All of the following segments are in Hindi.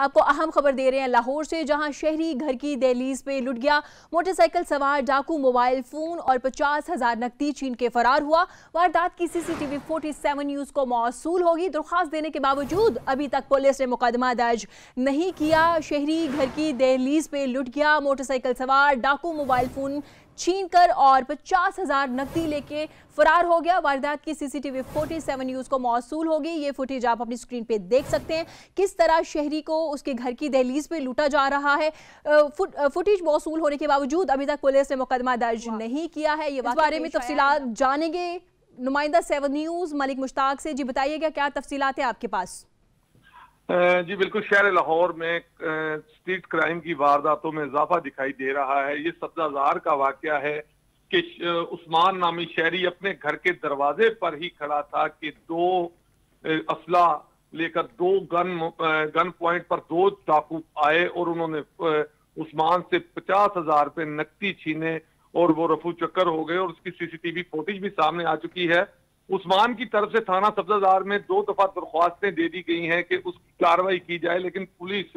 आपको अहम खबर दे रहे हैं लाहौर से, जहां शहरी घर की दहलीज पे लुट गया मोटरसाइकिल सवार डाकू मोबाइल फोन और 50,000 नकदी छीन के फरार हुआ। वारदात की सीसीटीवी 47 न्यूज को मौसूल होगी। दरख्वास्त देने के बावजूद अभी तक पुलिस ने मुकदमा दर्ज नहीं किया। शहरी घर की दहलीज पे लुट गया मोटरसाइकिल सवार डाकू मोबाइल फोन छीन कर और 50,000 नकदी लेके फरार हो गया। वारदात की सीसीटीवी 47 न्यूज को मौसूल होगी। ये फुटेज आप अपनी स्क्रीन पे देख सकते हैं, किस तरह शहरी को उसके घर की दहलीज पे लूटा जा रहा है। फुटेज मौसूल होने के बावजूद अभी तक पुलिस ने मुकदमा दर्ज नहीं किया है। ये बारे में तफसीलात जानेंगे नुमाइंदा 7 न्यूज मलिक मुश्ताक से। जी बताइएगा, क्या तफसीलात है आपके पास? जी बिल्कुल, शहर लाहौर में स्ट्रीट क्राइम की वारदातों में इजाफा दिखाई दे रहा है। ये सब्जाजार का वाकया है कि उस्मान नामी शहरी अपने घर के दरवाजे पर ही खड़ा था कि दो असला लेकर दो गन पॉइंट पर दो डाकू आए और उन्होंने उस्मान से 50,000 रुपए नकदी छीने और वो रफू चक्कर हो गए। और उसकी सीसीटीवी फुटेज भी सामने आ चुकी है। उस्मान की तरफ से थाना सब्जाजार में 2 दफा दरख्वास्तें दे दी गई हैं कि उसकी कार्रवाई की जाए, लेकिन पुलिस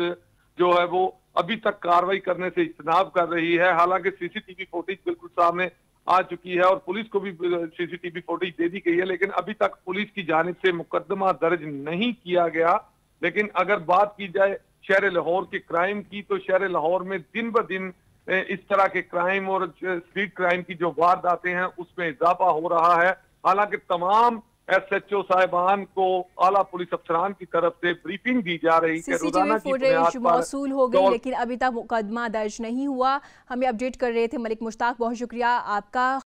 जो है वो अभी तक कार्रवाई करने से इज्तनाब कर रही है। हालांकि सीसीटीवी फुटेज बिल्कुल सामने आ चुकी है और पुलिस को भी सीसीटीवी फुटेज दे दी गई है, लेकिन अभी तक पुलिस की जानिब से मुकदमा दर्ज नहीं किया गया। लेकिन अगर बात की जाए शहर लाहौर के क्राइम की, तो शहर लाहौर में दिन ब दिन इस तरह के क्राइम और स्ट्रीट क्राइम की जो वारदातें हैं उसमें इजाफा हो रहा है। हालांकि तमाम SHO साहिबान को आला पुलिस अफसरान की तरफ से ब्रीफिंग दी जा रही है। सीसीटीवी फुटेज मौसूल हो गई, लेकिन अभी तक मुकदमा दर्ज नहीं हुआ। हमें अपडेट कर रहे थे मलिक मुश्ताक, बहुत शुक्रिया आपका।